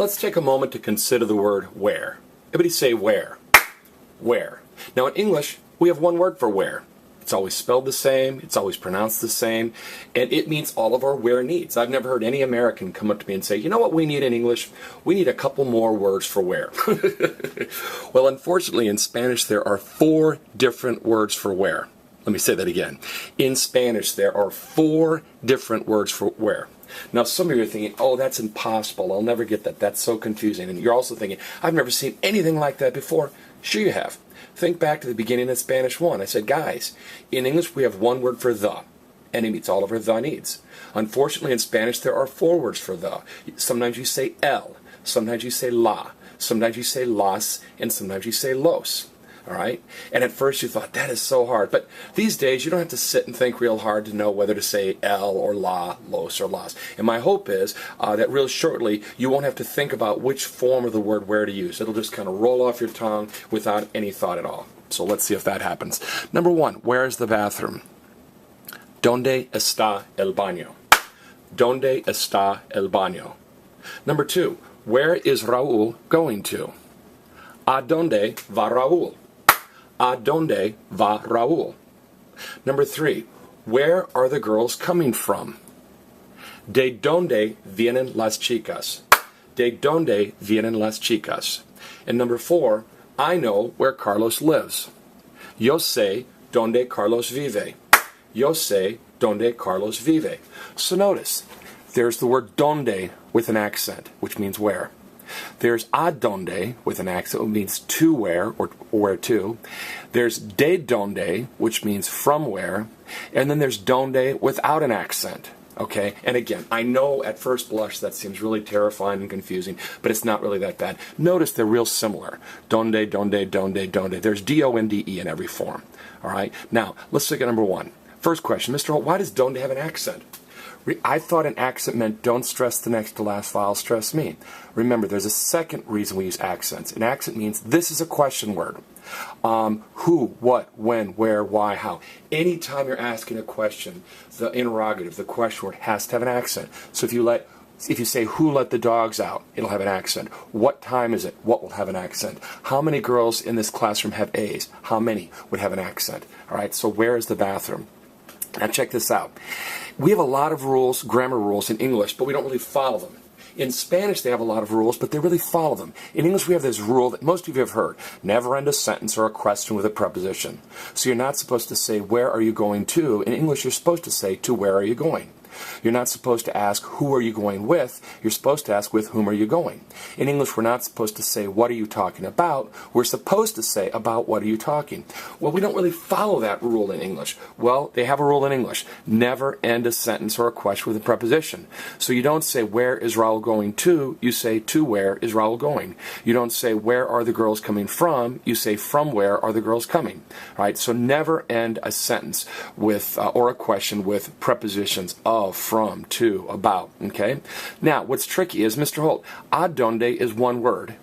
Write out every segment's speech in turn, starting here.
Let's take a moment to consider the word where. Everybody say where. Where. Now in English, we have one word for where. It's always spelled the same, it's always pronounced the same, and it meets all of our where needs. I've never heard any American come up to me and say, you know what we need in English? We need a couple more words for where. Well, unfortunately, in Spanish, there are 4 different words for where. Let me say that again. In Spanish, there are 4 different words for where. Now, some of you are thinking, oh, that's impossible. I'll never get that. That's so confusing. And you're also thinking, I've never seen anything like that before. Sure you have. Think back to the beginning of Spanish 1. I said, guys, in English we have one word for the, and it meets all of our the needs. Unfortunately, in Spanish there are 4 words for the. Sometimes you say el, sometimes you say la, sometimes you say las, and sometimes you say los. All right? And at first you thought, that is so hard. But these days you don't have to sit and think real hard to know whether to say el or la, los or las. And my hope is that real shortly you won't have to think about which form of the word where to use. It'll just kind of roll off your tongue without any thought at all. So let's see if that happens. Number 1, where is the bathroom? Donde está el baño? Donde está el baño? Number 2, where is Raúl going to? Adónde va Raúl? Adónde va Raúl? Number 3, where are the girls coming from? ¿De dónde vienen las chicas? ¿De dónde vienen las chicas? And number 4, I know where Carlos lives. Yo sé dónde Carlos vive. Yo sé dónde Carlos vive. So notice, there's the word donde with an accent, which means where. There's adónde with an accent, which means to where, or where to. There's de donde, which means from where. And then there's donde without an accent. Okay? And again, I know at first blush that seems really terrifying and confusing, but it's not really that bad. Notice they're real similar. Donde, donde, donde, donde. There's D-O-N-D-E in every form. All right? Now, let's look at number 1. First question, Mr. Holt, why does donde have an accent? I thought an accent meant don't stress the next to last vowel, stress me. Remember, there's a second reason we use accents. An accent means this is a question word. Who, what, when, where, why, how. Anytime you're asking a question, the interrogative, the question word, has to have an accent. So if you say, who let the dogs out, it'll have an accent. What time is it? What will have an accent? How many girls in this classroom have A's? How many would have an accent? All right, so where is the bathroom? Now check this out. We have a lot of rules, grammar rules in English, but we don't really follow them. In Spanish, they have a lot of rules, but they really follow them. In English, we have this rule that most of you have heard. Never end a sentence or a question with a preposition. So you're not supposed to say, where are you going to? In English, you're supposed to say, to where are you going? You're not supposed to ask, who are you going with? You're supposed to ask, with whom are you going? In English, we're not supposed to say, what are you talking about? We're supposed to say, about what are you talking? Well, we don't really follow that rule in English. Well, they have a rule in English. Never end a sentence or a question with a preposition. So you don't say, where is Raul going to? You say, to where is Raul going? You don't say, where are the girls coming from? You say, from where are the girls coming? All right? So never end a sentence with or a question with prepositions of, from, to, about, okay? Now, what's tricky is, Mr. Holt, adónde is one word,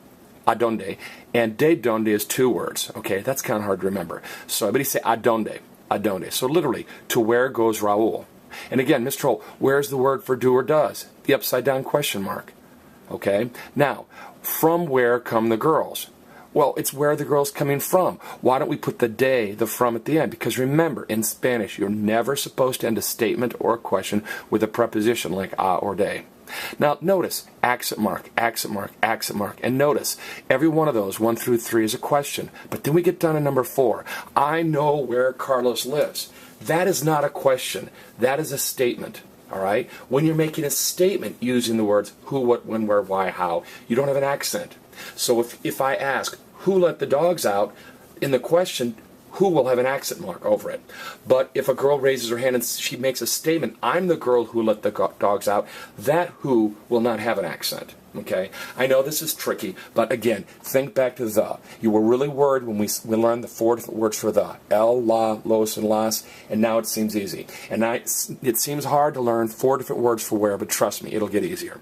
adónde, and de donde is 2 words, okay? That's kind of hard to remember. So everybody say adónde, adónde. So literally, to where goes Raúl? And again, Mr. Holt, where's the word for do or does? The upside down question mark, okay? Now, from where come the girls? Well, it's where the girl's coming from. Why don't we put the de, the from at the end? Because remember, in Spanish, you're never supposed to end a statement or a question with a preposition like a or de. Now, notice, accent mark, accent mark, accent mark. And notice, every one of those, 1 through 3, is a question. But then we get down to number 4. I know where Carlos lives. That is not a question. That is a statement. All right? When you're making a statement using the words who, what, when, where, why, how, you don't have an accent. So if I ask, who let the dogs out, in the question, who will have an accent mark over it. But if a girl raises her hand and she makes a statement, I'm the girl who let the dogs out, that who will not have an accent. Okay? I know this is tricky, but again, think back to the. You were really worried when we learned the 4 different words for the. El, la, los, and las, and now it seems easy. And it seems hard to learn 4 different words for where, but trust me, it'll get easier.